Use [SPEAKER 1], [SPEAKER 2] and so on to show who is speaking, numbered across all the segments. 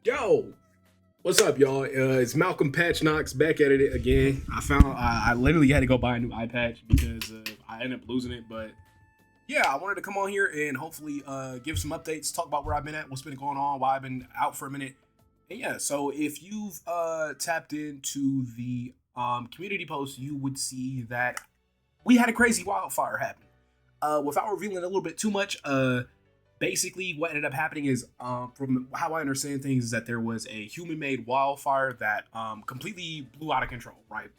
[SPEAKER 1] Yo, what's up, y'all? It's Malcolm Patch Knox back at it again. I literally had to go buy a new eye patch because I ended up losing it. But yeah, I wanted to come on here and hopefully give some updates, talk about where I've been at, what's been going on, why I've been out for a minute. And yeah, so if you've tapped into the community post, you would see that we had a crazy wildfire happen. Without revealing a little bit too much, basically what ended up happening is from how I understand things is that there was a human-made wildfire that completely blew out of control, right?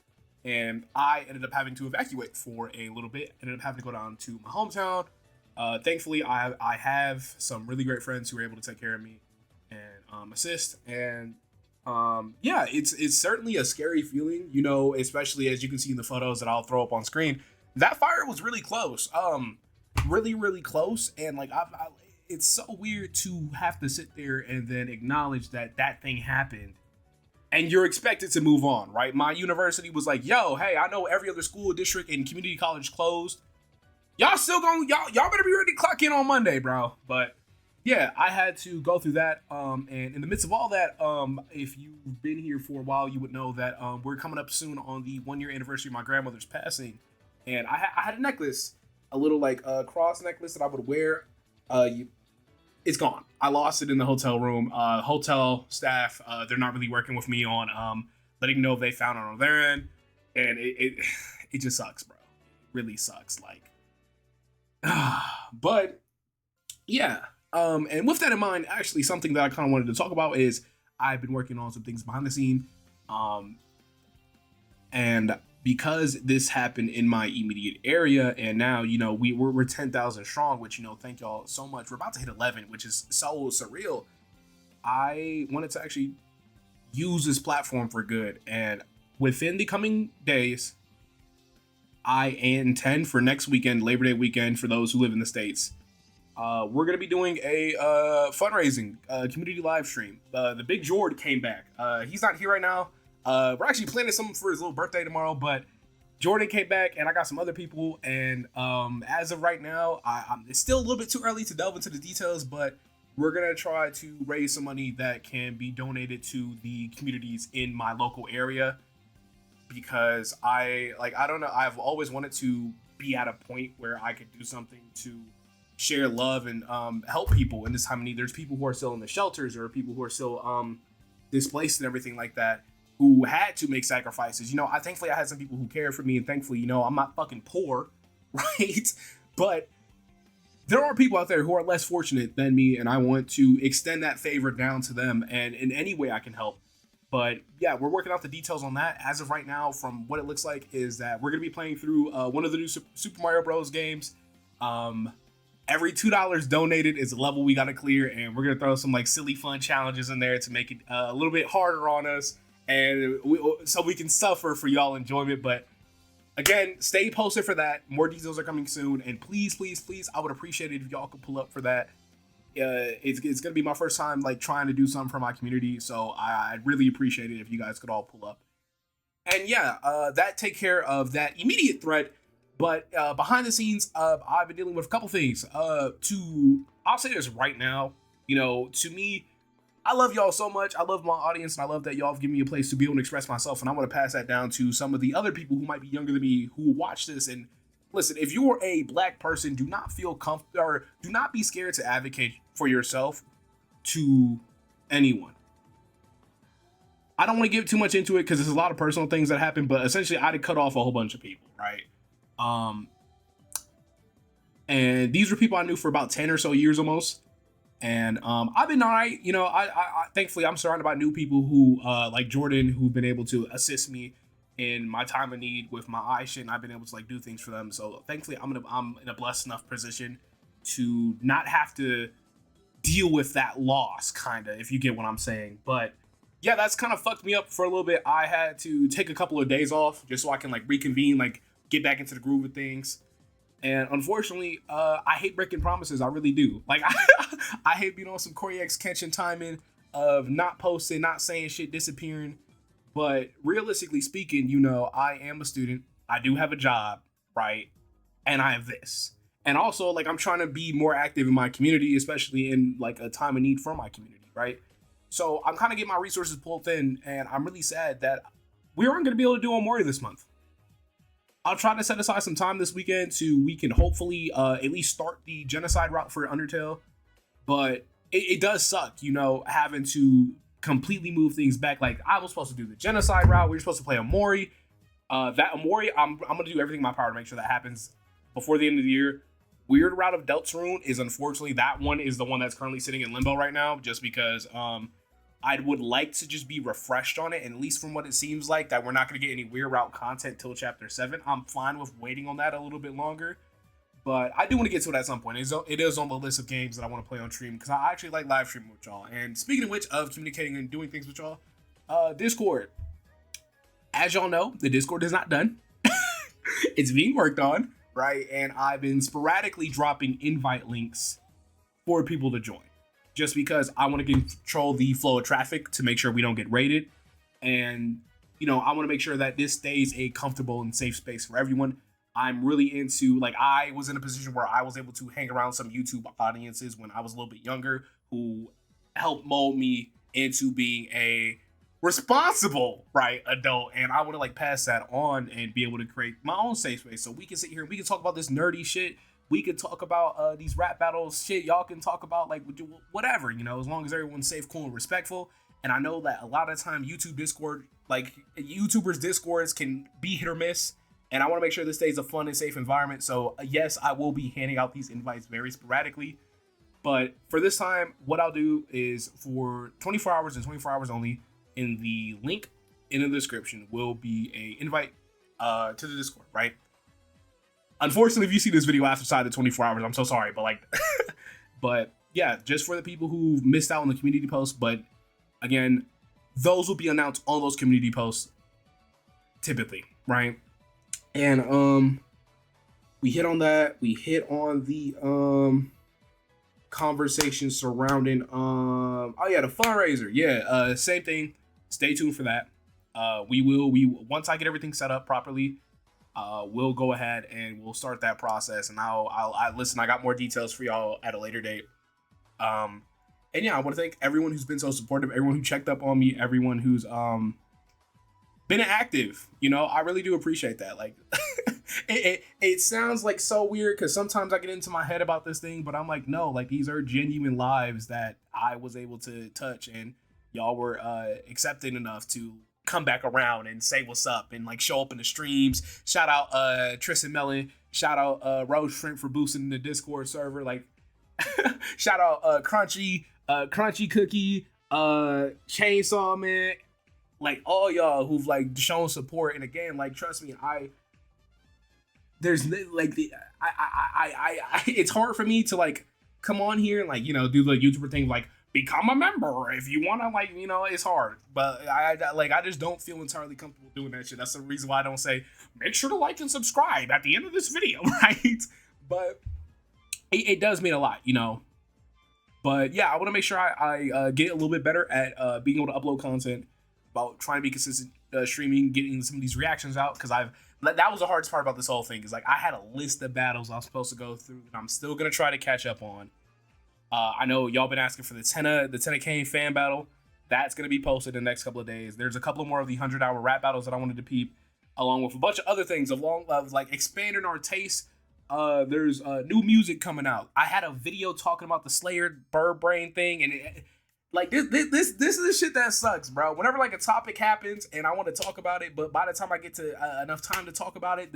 [SPEAKER 1] And I ended up having to evacuate for a little bit. Ended up having to go down to my hometown. Thankfully, I have some really great friends who were able to take care of me and assist. And yeah, it's certainly a scary feeling, you know, especially as you can see in the photos that I'll throw up on screen. That fire was really close. Really close. And like it's so weird to have to sit there and then acknowledge that that thing happened and you're expected to move on, right? My university was like, yo, hey, I know every other school district and community college closed. Y'all still going, y'all better be ready to clock in on Monday, bro. But yeah, I had to go through that. And in the midst of all that, if you've been here for a while, you would know that we're coming up soon on the 1 year anniversary of my grandmother's passing. And I had a necklace, a little like cross necklace that I would wear. It's gone. I lost it in the hotel room. Hotel staff, they're not really working with me on letting know if they found it on their end, and it just sucks, bro. It really sucks. Like, but yeah. And with that in mind, actually, something that I kind of wanted to talk about is I've been working on some things behind the scene, and because this happened in my immediate area, and now, you know, we're 10,000 strong, which, you know, thank y'all so much. We're about to hit 11, which is so surreal. I wanted to actually use this platform for good, and within the coming days, I intend for next weekend, Labor Day weekend, for those who live in the States, we're going to be doing a fundraising community live stream. The big Jord came back. He's not here right now. We're actually planning something for his little birthday tomorrow, but Jordan came back and I got some other people. And as of right now, it's still a little bit too early to delve into the details, but we're going to try to raise some money that can be donated to the communities in my local area, because I don't know. I've always wanted to be at a point where I could do something to share love and help people in this time of need. There's people who are still in the shelters, or people who are still displaced and everything like that, who had to make sacrifices. You know, thankfully I had some people who cared for me, and thankfully, you know, I'm not fucking poor, right? But there are people out there who are less fortunate than me, and I want to extend that favor down to them, and in any way I can help. But yeah, we're working out the details on that. As of right now, from what it looks like, is that we're going to be playing through one of the new Super Mario Bros. Games. Every $2 donated is a level we got to clear, and we're going to throw some like silly fun challenges in there to make it a little bit harder on us, and so we can suffer for y'all enjoyment. But again, stay posted for that. More details are coming soon, and please, I would appreciate it if y'all could pull up for that. It's gonna be my first time like trying to do something for my community, so I'd really appreciate it if you guys could all pull up. And yeah, that take care of that immediate threat. But behind the scenes, I've been dealing with a couple things. I'll say this right now, you know, to me, I love y'all so much. I love my audience, and I love that y'all have given me a place to be able to express myself. And I want to pass that down to some of the other people who might be younger than me who watch this. And listen, if you're a black person, do not feel comfortable, or do not be scared to advocate for yourself to anyone. I don't want to get too much into it because there's a lot of personal things that happen, but essentially I had to cut off a whole bunch of people, right? And these were people I knew for about 10 or so years almost. And I've been all right. You know, I thankfully I'm surrounded by new people who like Jordan, who've been able to assist me in my time of need with my eye shit, and I've been able to like do things for them. So thankfully I'm in a blessed enough position to not have to deal with that loss, kind of, if you get what I'm saying. But yeah, that's kind of fucked me up for a little bit. I had to take a couple of days off just so I can like reconvene, like get back into the groove of things. And unfortunately, I hate breaking promises. I really do. Like, I hate being on some Corey X Kenshin timing of not posting, not saying shit, disappearing. But realistically speaking, you know, I am a student. I do have a job, right? And I have this. And also, like, I'm trying to be more active in my community, especially in like a time of need for my community, right? So I'm kind of getting my resources pulled thin, and I'm really sad that we aren't going to be able to do Omori this month. I'll try to set aside some time this weekend so we can hopefully at least start the genocide route for Undertale. But it does suck, having to completely move things back. Like, I was supposed to do the genocide route. We were supposed to play Omori. That Omori, I'm going to do everything in my power to make sure that happens before the end of the year. Weird Route of Deltarune is, unfortunately, that one is the one that's currently sitting in limbo right now, just because I would like to just be refreshed on it, and at least from what it seems like, that we're not going to get any Weird Route content till Chapter 7. I'm fine with waiting on that a little bit longer, but I do want to get to it at some point. It is on the list of games that I want to play on stream, because I actually like live streaming with y'all. And speaking of which, of communicating and doing things with y'all, Discord. As y'all know, the Discord is not done. It's being worked on. Right, and I've been sporadically dropping invite links for people to join, just because I want to control the flow of traffic to make sure we don't get raided, and I want to make sure that this stays a comfortable and safe space for everyone. I'm really into, like, I was in a position where I was able to hang around some YouTube audiences when I was a little bit younger, who helped mold me into being a responsible, right, adult, and I want to pass that on and be able to create my own safe space so we can sit here and we can talk about this nerdy shit. We can talk about these rap battles shit. Y'all can talk about whatever, as long as everyone's safe, cool, and respectful. And I know that a lot of the time YouTubers Discords can be hit or miss, and I want to make sure this stays a fun and safe environment. So yes, I will be handing out these invites very sporadically, but for this time, what I'll do is, for 24 hours and 24 hours only, in the link in the description will be a invite to the Discord, right? Unfortunately, if you see this video outside the 24 hours, I'm so sorry, but but yeah, just for the people who missed out on the community post. But again, those will be announced on those community posts typically, right? And we hit on that. We hit on the conversation surrounding the fundraiser. Yeah, same thing. Stay tuned for that. We once I get everything set up properly, we'll go ahead and we'll start that process, and I listen, I got more details for y'all at a later date. And yeah, I want to thank everyone who's been so supportive, everyone who checked up on me, everyone who's been active. I really do appreciate that. It sounds so weird, because sometimes I get into my head about this thing, but I'm like, no, these are genuine lives that I was able to touch, and y'all were accepting enough to come back around and say what's up and show up in the streams. Shout out Tristan Mellon. Shout out Rose Shrimp for boosting the Discord server. Shout out Crunchy Cookie, Chainsaw Man. All y'all who've shown support. And again, trust me, it's hard for me to come on here and do the YouTuber thing, become a member if you want to, it's hard, but I just don't feel entirely comfortable doing that shit. That's the reason why I don't say make sure to like and subscribe at the end of this video, right? But it does mean a lot, but yeah, I want to make sure I get a little bit better at being able to upload content, about trying to be consistent streaming, getting some of these reactions out, because that was the hardest part about this whole thing, is I had a list of battles I was supposed to go through, and I'm still gonna try to catch up on. I know y'all been asking for the Tenna Kane fan battle. That's gonna be posted in the next couple of days. There's a couple more of the 100-hour rap battles that I wanted to peep, along with a bunch of other things along expanding our taste. There's new music coming out. I had a video talking about the Slayer Bird Brain thing, and this is the shit that sucks, bro. Whenever a topic happens and I want to talk about it, but by the time I get to enough time to talk about it,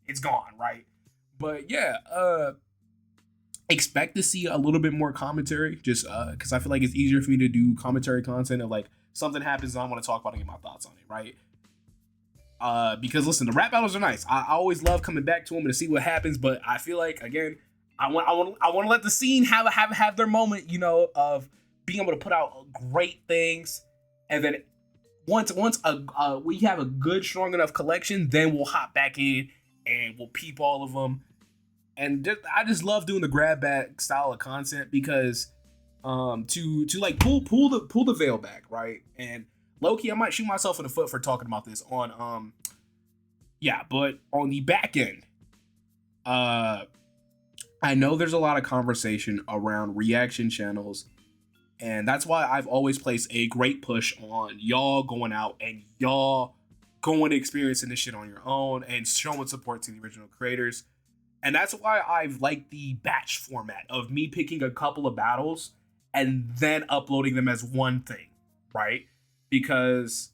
[SPEAKER 1] it's gone, right? But yeah, expect to see a little bit more commentary, just because I feel like it's easier for me to do commentary content of something happens and I want to talk about it and get my thoughts on it, right? Because listen, the rap battles are nice. I always love coming back to them and to see what happens, but I feel again, I want to let the scene have their moment, of being able to put out great things, and then once we have a good, strong enough collection, then we'll hop back in and we'll peep all of them. And I just love doing the grab bag style of content, because to pull the veil back, right? And low-key, I might shoot myself in the foot for talking about this on but on the back end, I know there's a lot of conversation around reaction channels And that's why I've always placed a great push on y'all going out and y'all going to experiencing this shit on your own and showing support to the original creators. And that's why I've liked the batch format of me picking a couple of battles and then uploading them as one thing, right? Because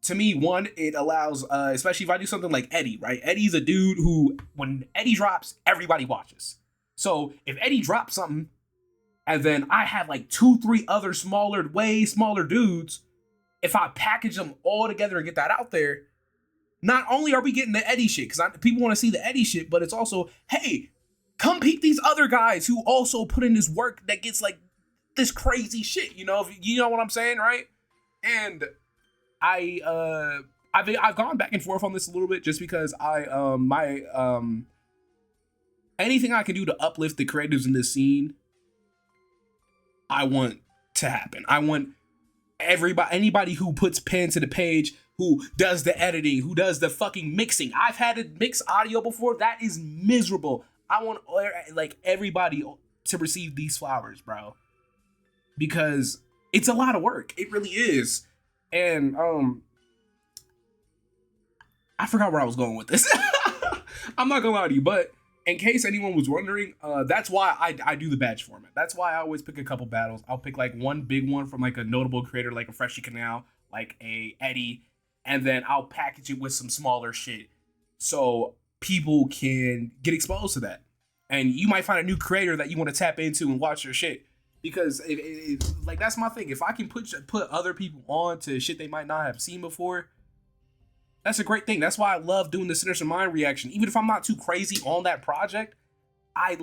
[SPEAKER 1] to me, one, it allows, especially if I do something like Eddie, right? Eddie's a dude who, when Eddie drops, everybody watches. So if Eddie drops something, and then I have like 2-3 other way smaller dudes, if I package them all together and get that out there, not only are we getting the Eddie shit, because people want to see the Eddie shit, but it's also, hey, come peep these other guys who also put in this work that gets like this crazy shit, you know what I'm saying, right? And I've gone back and forth on this a little bit just because anything I can do to uplift the creators in this scene, I want to happen. I want anybody who puts pen to the page, who does the editing, who does the fucking mixing. I've had to mix audio before. That is miserable. I want like everybody to receive these flowers, bro, because it's a lot of work. It really is. And I forgot where I was going with this. I'm not gonna lie to you, but in case anyone was wondering, that's why I do the badge format. That's why I always pick a couple battles. I'll pick like one big one from like a notable creator, like a Freshie Canal, like a Eddie, and then I'll package it with some smaller shit so people can get exposed to that. And you might find a new creator that you want to tap into and watch their shit. Because like that's my thing. If I can put other people on to shit they might not have seen before, that's a great thing. That's why I love doing the Sinister Mind reaction. Even if I'm not too crazy on that project, I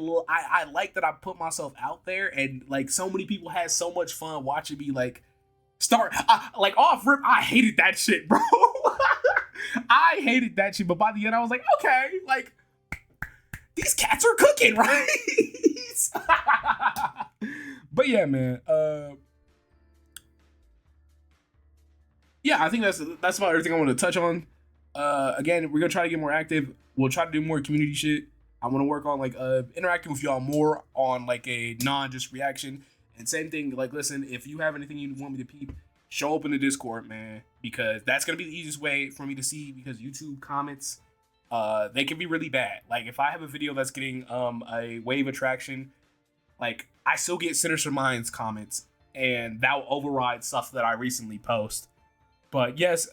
[SPEAKER 1] like that I put myself out there, and like so many people had so much fun watching me like start like off rip. I hated that shit, bro. I hated that shit, but by the end I was like, okay, like these cats are cooking, right? But yeah, man. Yeah, I think that's about everything I want to touch on. Again, we're gonna try to get more active. We'll try to do more community shit. I want to work on like interacting with y'all more on like a non-just reaction. And same thing, like listen, if you have anything you want me to peep, show up in the Discord, man, because that's gonna be the easiest way for me to see, because YouTube comments, they can be really bad. Like if I have a video that's getting a wave attraction, like I still get Sinister Minds comments, and that will override stuff that I recently post. But yes,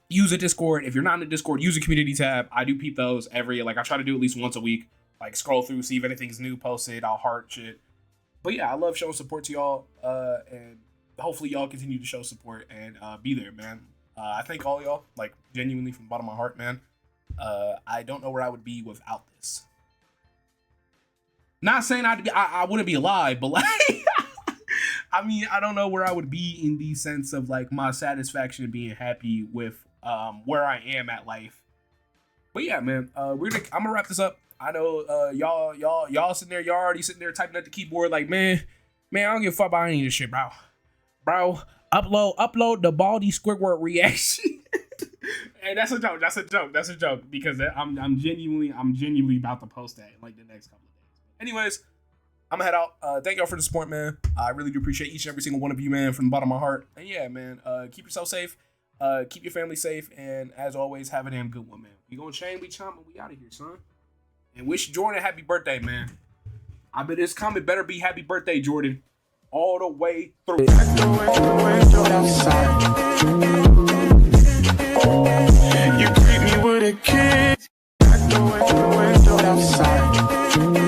[SPEAKER 1] use a Discord. If you're not in the Discord, use a community tab. I do peep those I try to do at least once a week. Like scroll through, see if anything's new posted. I'll heart shit. But yeah, I love showing support to y'all. And hopefully y'all continue to show support and be there, man. I thank all y'all, like genuinely from the bottom of my heart, man. I don't know where I would be without this. Not saying I wouldn't be alive, but like I mean, I don't know where I would be in the sense of like my satisfaction and being happy with where I am at life. But yeah, man, I'm gonna wrap this up. I know y'all sitting there, y'all already sitting there typing at the keyboard like, man, I don't give a fuck about any of this shit, bro. Upload the Baldy Squidward reaction. And that's a joke because I'm genuinely about to post that in like the next couple of days. Anyways, I'm gonna head out. Thank y'all for the support, man. I really do appreciate each and every single one of you, man, from the bottom of my heart. And yeah, man, keep yourself safe. Keep your family safe. And as always, have a damn good one, man. We gonna chain, we chomp, and we out of here, son. And wish Jordan a happy birthday, man. I bet this comment better be happy birthday, Jordan. All the way through. You treat me with a kiss. Outside.